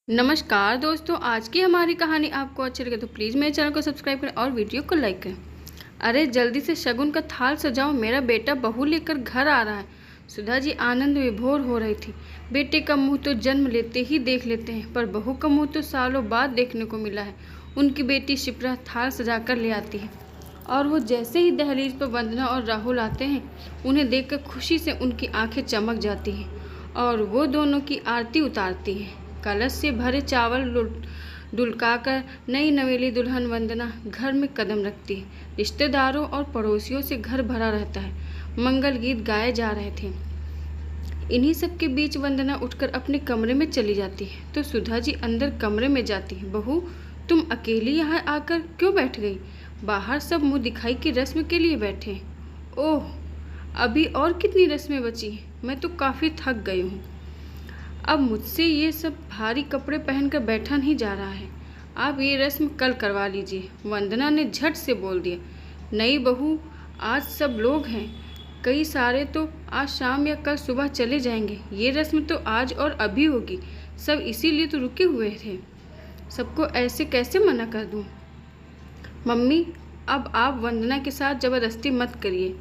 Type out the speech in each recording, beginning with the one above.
नमस्कार दोस्तों, आज की हमारी कहानी आपको अच्छी लगे तो प्लीज़ मेरे चैनल को सब्सक्राइब करें और वीडियो को लाइक करें। अरे जल्दी से शगुन का थाल सजाओ, मेरा बेटा बहू लेकर घर आ रहा है। सुधा जी आनंद विभोर हो रही थी। बेटे का मुंह तो जन्म लेते ही देख लेते हैं, पर बहू का मुंह तो सालों बाद देखने को मिला है। उनकी बेटी शिप्रा थाल सजा कर ले आती है और वो जैसे ही दहलीज पर वंदना और राहुल आते हैं, उन्हें देखकर खुशी से उनकी आंखें चमक जाती हैं और वो दोनों की आरती उतारती हैं। कलश से भरे चावल डुलकाकर नई नवेली दुल्हन वंदना घर में कदम रखती है। रिश्तेदारों और पड़ोसियों से घर भरा रहता है। मंगल गीत गाए जा रहे थे। इन्हीं सब के बीच वंदना उठकर अपने कमरे में चली जाती है तो सुधा जी अंदर कमरे में जाती है। बहू, तुम अकेली यहाँ आकर क्यों बैठ गई? बाहर सब मुंह दिखाई की रस्म के लिए बैठे हैं। ओह, अभी और कितनी रस्में बची हैं? मैं तो काफ़ी थक गई हूँ। अब मुझसे ये सब भारी कपड़े पहनकर बैठा नहीं जा रहा है। आप ये रस्म कल करवा लीजिए, वंदना ने झट से बोल दिया। नहीं बहू, आज सब लोग हैं, कई सारे तो आज शाम या कल सुबह चले जाएंगे। ये रस्म तो आज और अभी होगी, सब इसीलिए तो रुके हुए थे। सबको ऐसे कैसे मना कर दूँ? मम्मी, अब आप वंदना के साथ ज़बरदस्ती मत करिए।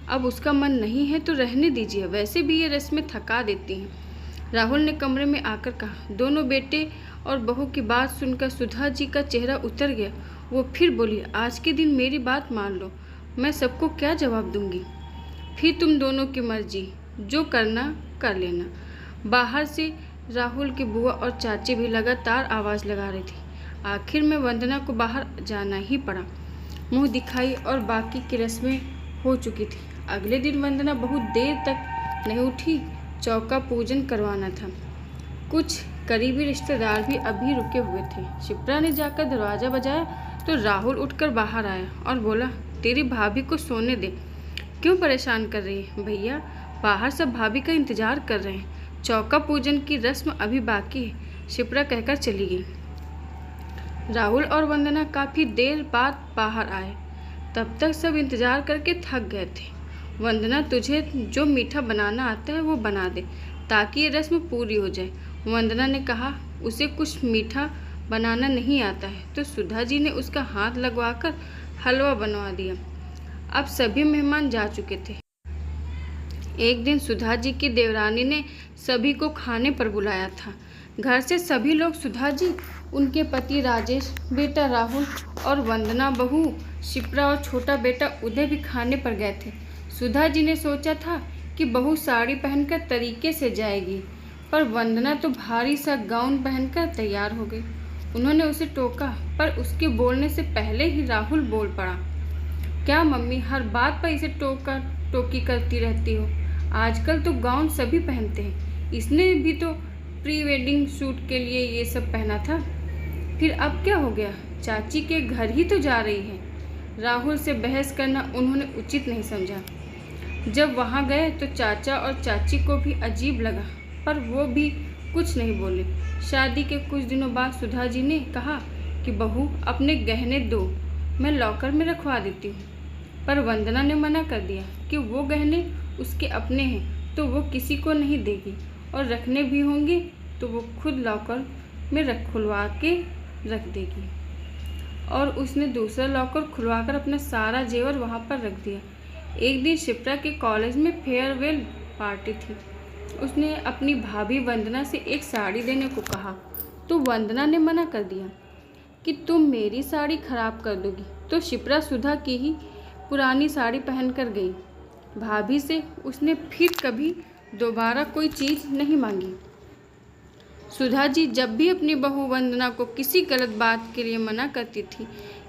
अब उसका मन नहीं है तो रहने दीजिए, वैसे भी ये रस्में थका देती हैं। राहुल ने कमरे में आकर कहा। दोनों बेटे और बहू की बात सुनकर सुधा जी का चेहरा उतर गया। वो फिर बोली, आज के दिन मेरी बात मान लो, मैं सबको क्या जवाब दूंगी? फिर तुम दोनों की मर्जी, जो करना कर लेना। बाहर से राहुल की बुआ और चाची भी लगातार आवाज़ लगा रही थी। आखिर में वंदना को बाहर जाना ही पड़ा। मुंह दिखाई और बाकी की रस्में हो चुकी थी। अगले दिन वंदना बहुत देर तक नहीं उठी। चौका पूजन करवाना था। कुछ करीबी रिश्तेदार भी अभी रुके हुए थे। शिप्रा ने जाकर दरवाज़ा बजाया तो राहुल उठकर बाहर आया और बोला, तेरी भाभी को सोने दे, क्यों परेशान कर रही है? भैया, बाहर सब भाभी का इंतजार कर रहे हैं, चौका पूजन की रस्म अभी बाकी है, शिप्रा कहकर चली गई। राहुल और वंदना काफ़ी देर बाद बाहर आए। तब तक सब इंतजार करके थक गए थे। वंदना, तुझे जो मीठा बनाना आता है वो बना दे, ताकि ये रस्म पूरी हो जाए। वंदना ने कहा, उसे कुछ मीठा बनाना नहीं आता है, तो सुधा जी ने उसका हाथ लगवाकर हलवा बनवा दिया। अब सभी मेहमान जा चुके थे। एक दिन सुधा जी की देवरानी ने सभी को खाने पर बुलाया था। घर से सभी लोग सुधा जी, उनके पति राजेश, बेटा राहुल और वंदना, बहू शिप्रा और छोटा बेटा उदय भी खाने पर गए थे। सुधा जी ने सोचा था कि बहू साड़ी पहनकर तरीके से जाएगी, पर वंदना तो भारी सा गाउन पहनकर तैयार हो गई। उन्होंने उसे टोका, पर उसके बोलने से पहले ही राहुल बोल पड़ा, क्या मम्मी हर बात पर इसे टोका टोकी करती रहती हो? आजकल तो गाउन सभी पहनते हैं, इसने भी तो प्री वेडिंग शूट के लिए ये सब पहना था। फिर अब क्या हो गया? चाची के घर ही तो जा रही है। राहुल से बहस करना उन्होंने उचित नहीं समझा। जब वहाँ गए तो चाचा और चाची को भी अजीब लगा, पर वो भी कुछ नहीं बोले। शादी के कुछ दिनों बाद सुधा जी ने कहा कि बहू, अपने गहने दो, मैं लॉकर में रखवा देती हूँ। पर वंदना ने मना कर दिया कि वो गहने उसके अपने हैं तो वो किसी को नहीं देगी, और रखने भी होंगे तो वो खुद लॉकर में खुलवा के रख देगी। और उसने दूसरा लॉकर खुलवाकर अपना सारा जेवर वहाँ पर रख दिया। एक दिन शिप्रा के कॉलेज में फेयरवेल पार्टी थी। उसने अपनी भाभी वंदना से एक साड़ी देने को कहा तो वंदना ने मना कर दिया कि तुम मेरी साड़ी खराब कर दोगी, तो शिप्रा सुधा की ही पुरानी साड़ी पहन कर गई। भाभी से उसने फिर कभी दोबारा कोई चीज़ नहीं मांगी। सुधा जी जब भी अपनी बहू वंदना को किसी गलत बात के लिए मना करती थी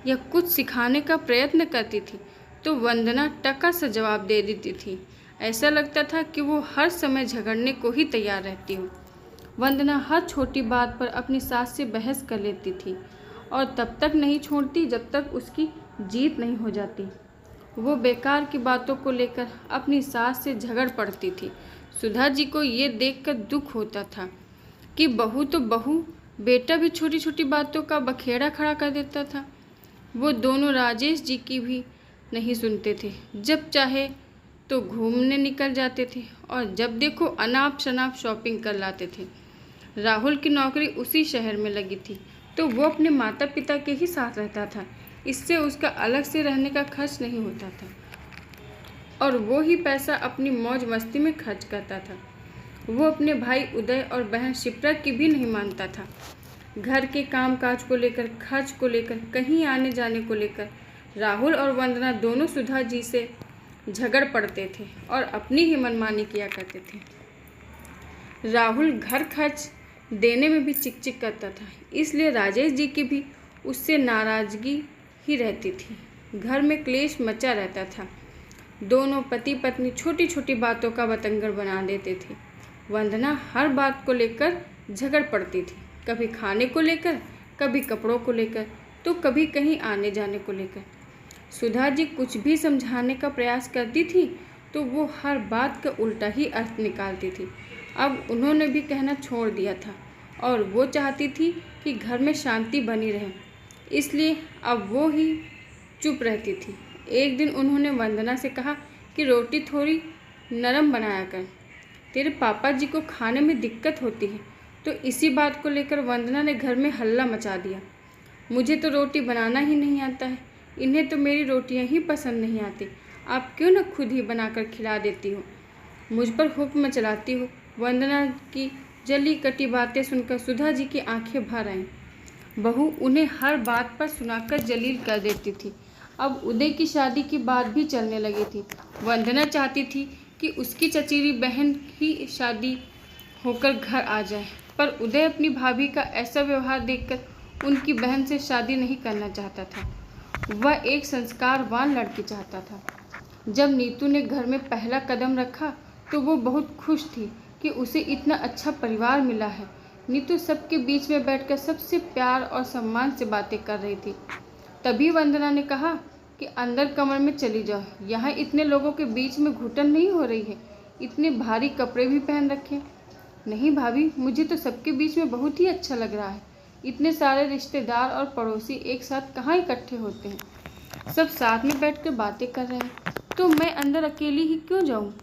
या कुछ सिखाने का प्रयत्न करती थी तो वंदना टका सा जवाब दे देती थी। ऐसा लगता था कि वो हर समय झगड़ने को ही तैयार रहती हो। वंदना हर छोटी बात पर अपनी सास से बहस कर लेती थी और तब तक नहीं छोड़ती जब तक उसकी जीत नहीं हो जाती। वो बेकार की बातों को लेकर अपनी सास से झगड़ पड़ती थी। सुधा जी को ये देखकर दुख होता था कि बहू तो बहू, बेटा भी छोटी छोटी बातों का बखेड़ा खड़ा कर देता था। वो दोनों राजेश जी की भी नहीं सुनते थे। जब चाहे तो घूमने निकल जाते थे और जब देखो अनाप शनाप शॉपिंग कर लाते थे। राहुल की नौकरी उसी शहर में लगी थी, तो वो अपने माता पिता के ही साथ रहता था। इससे उसका अलग से रहने का खर्च नहीं होता था और वो ही पैसा अपनी मौज मस्ती में खर्च करता था। वो अपने भाई उदय और बहन शिप्रा की भी नहीं मानता था। घर के काम काज को लेकर, खर्च को लेकर, कहीं आने जाने को लेकर राहुल और वंदना दोनों सुधा जी से झगड़ पड़ते थे और अपनी ही मनमानी किया करते थे। राहुल घर खर्च देने में भी चिक करता था, इसलिए राजेश जी की भी उससे नाराज़गी ही रहती थी। घर में क्लेश मचा रहता था। दोनों पति पत्नी छोटी छोटी बातों का बतंगड़ बना देते थे। वंदना हर बात को लेकर झगड़ पड़ती थी, कभी खाने को लेकर, कभी कपड़ों को लेकर, तो कभी कहीं आने जाने को लेकर। सुधा जी कुछ भी समझाने का प्रयास करती थी तो वो हर बात का उल्टा ही अर्थ निकालती थी। अब उन्होंने भी कहना छोड़ दिया था और वो चाहती थी कि घर में शांति बनी रहे, इसलिए अब वो ही चुप रहती थी। एक दिन उन्होंने वंदना से कहा कि रोटी थोड़ी नरम बनाया कर, तेरे पापा जी को खाने में दिक्कत होती है। तो इसी बात को लेकर वंदना ने घर में हल्ला मचा दिया। मुझे तो रोटी बनाना ही नहीं आता है, इन्हें तो मेरी रोटियां ही पसंद नहीं आती, आप क्यों न खुद ही बनाकर खिला देती हो, मुझ पर हुक्म चलाती हो। वंदना की जली कटी बातें सुनकर सुधा जी की आंखें भर आईं। बहू उन्हें हर बात पर सुनाकर जलील कर देती थी। अब उदय की शादी की बात भी चलने लगी थी। वंदना चाहती थी कि उसकी चचेरी बहन ही शादी होकर घर आ जाए, पर उदय अपनी भाभी का ऐसा व्यवहार देखकर उनकी बहन से शादी नहीं करना चाहता था। वह एक संस्कारवान लड़की चाहता था। जब नीतू ने घर में पहला कदम रखा तो वो बहुत खुश थी कि उसे इतना अच्छा परिवार मिला है। नीतू सबके बीच में बैठकर सबसे प्यार और सम्मान से बातें कर रही थी। तभी वंदना ने कहा कि अंदर कमरे में चली जाओ, यहाँ इतने लोगों के बीच में घुटन नहीं हो रही है, इतने भारी कपड़े भी पहन रखे। नहीं भाभी, मुझे तो सबके बीच में बहुत ही अच्छा लग रहा है। इतने सारे रिश्तेदार और पड़ोसी एक साथ कहाँ इकट्ठे होते हैं, सब साथ में बैठ कर बातें कर रहे हैं, तो मैं अंदर अकेली ही क्यों जाऊँ?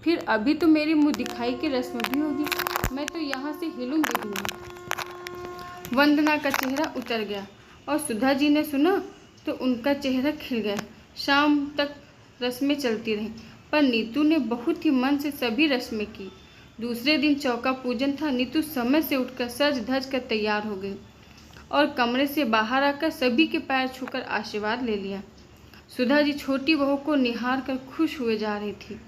फिर अभी तो मेरी मुँह दिखाई की रस्म भी होगी, मैं तो यहाँ से हिलूंगी भी नहीं। वंदना का चेहरा उतर गया और सुधा जी ने सुना तो उनका चेहरा खिल गया। शाम तक रस्में चलती रहीं, पर नीतू ने बहुत ही मन से सभी रस्में की। दूसरे दिन चौका पूजन था। नीतू समय से उठकर सज धज कर तैयार हो गई और कमरे से बाहर आकर सभी के पैर छूकर आशीर्वाद ले लिया। सुधा जी छोटी बहू को निहार कर खुश हुए जा रही थी।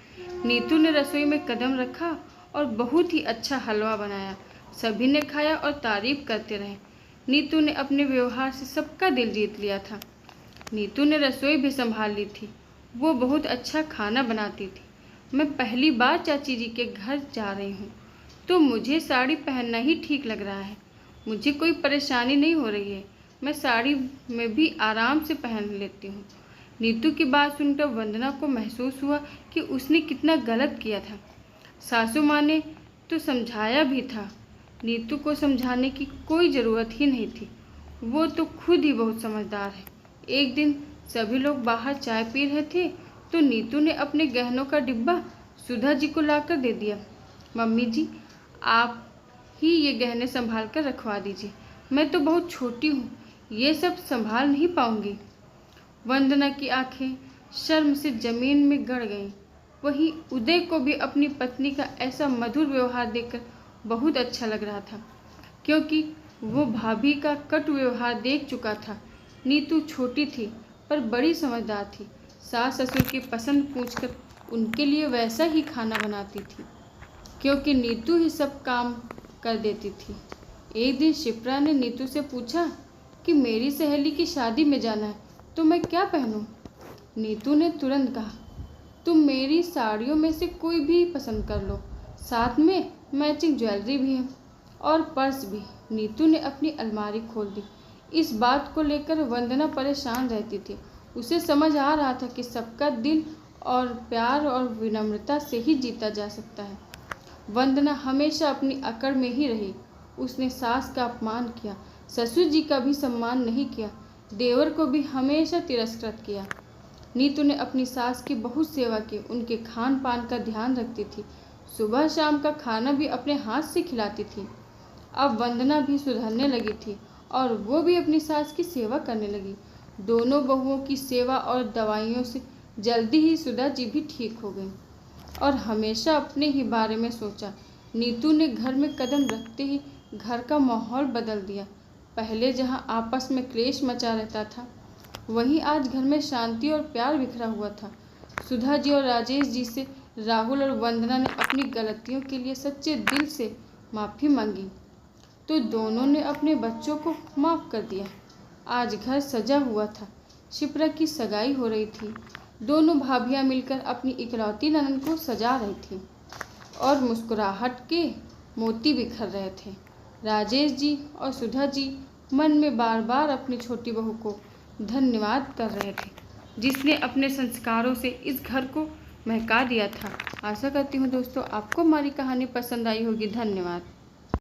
नीतू ने रसोई में कदम रखा और बहुत ही अच्छा हलवा बनाया। सभी ने खाया और तारीफ करते रहे। नीतू ने अपने व्यवहार से सबका दिल जीत लिया था। नीतू ने रसोई भी संभाल ली थी। वो बहुत अच्छा खाना बनाती थी। मैं पहली बार चाची जी के घर जा रही हूँ, तो मुझे साड़ी पहनना ही ठीक लग रहा है। मुझे कोई परेशानी नहीं हो रही है, मैं साड़ी में भी आराम से पहन लेती हूँ। नीतू की बात सुनकर वंदना को महसूस हुआ कि उसने कितना गलत किया था। सासू माँ ने तो समझाया भी था, नीतू को समझाने की कोई ज़रूरत ही नहीं थी, वो तो खुद ही बहुत समझदार है। एक दिन सभी लोग बाहर चाय पी रहे थे तो नीतू ने अपने गहनों का डिब्बा सुधा जी को लाकर दे दिया। मम्मी जी, आप ही ये गहने संभाल कर रखवा दीजिए, मैं तो बहुत छोटी हूँ, ये सब संभाल नहीं पाऊँगी। वंदना की आंखें शर्म से जमीन में गड़ गईं। वहीं उदय को भी अपनी पत्नी का ऐसा मधुर व्यवहार देखकर बहुत अच्छा लग रहा था, क्योंकि वो भाभी का कटु व्यवहार देख चुका था। नीतू छोटी थी पर बड़ी समझदार थी। सास ससुर की पसंद पूछकर उनके लिए वैसा ही खाना बनाती थी, क्योंकि नीतू ही सब काम कर देती थी। एक दिन शिप्रा ने नीतू से पूछा कि मेरी सहेली की शादी में जाना है तो मैं क्या पहनूं? नीतू ने तुरंत कहा, तुम मेरी साड़ियों में से कोई भी पसंद कर लो, साथ में मैचिंग ज्वेलरी भी है और पर्स भी। नीतू ने अपनी अलमारी खोल दी। इस बात को लेकर वंदना परेशान रहती थी। उसे समझ आ रहा था कि सबका दिल और प्यार और विनम्रता से ही जीता जा सकता है। वंदना हमेशा अपनी अकड़ में ही रही। उसने सास का अपमान किया, ससुर जी का भी सम्मान नहीं किया, देवर को भी हमेशा तिरस्कृत किया। नीतू ने अपनी सास की बहुत सेवा की, उनके खान पान का ध्यान रखती थी, सुबह शाम का खाना भी अपने हाथ से खिलाती थी। अब वंदना भी सुधरने लगी थी और वो भी अपनी सास की सेवा करने लगी। दोनों बहुओं की सेवा और दवाइयों से जल्दी ही सुधा जी भी ठीक हो गई और हमेशा अपने ही बारे में सोचा। नीतू ने घर में कदम रखते ही घर का माहौल बदल दिया। पहले जहां आपस में क्लेश मचा रहता था, वहीं आज घर में शांति और प्यार बिखरा हुआ था। सुधा जी और राजेश जी से राहुल और वंदना ने अपनी गलतियों के लिए सच्चे दिल से माफ़ी मांगी, तो दोनों ने अपने बच्चों को माफ़ कर दिया। आज घर सजा हुआ था। शिप्रा की सगाई हो रही थी। दोनों भाभियां मिलकर अपनी इकलौती ननद को सजा रही थी और मुस्कुराहट के मोती बिखर रहे थे। राजेश जी और सुधा जी मन में बार बार अपनी छोटी बहू को धन्यवाद कर रहे थे, जिसने अपने संस्कारों से इस घर को महका दिया था। आशा करती हूँ दोस्तों आपको हमारी कहानी पसंद आई होगी। धन्यवाद।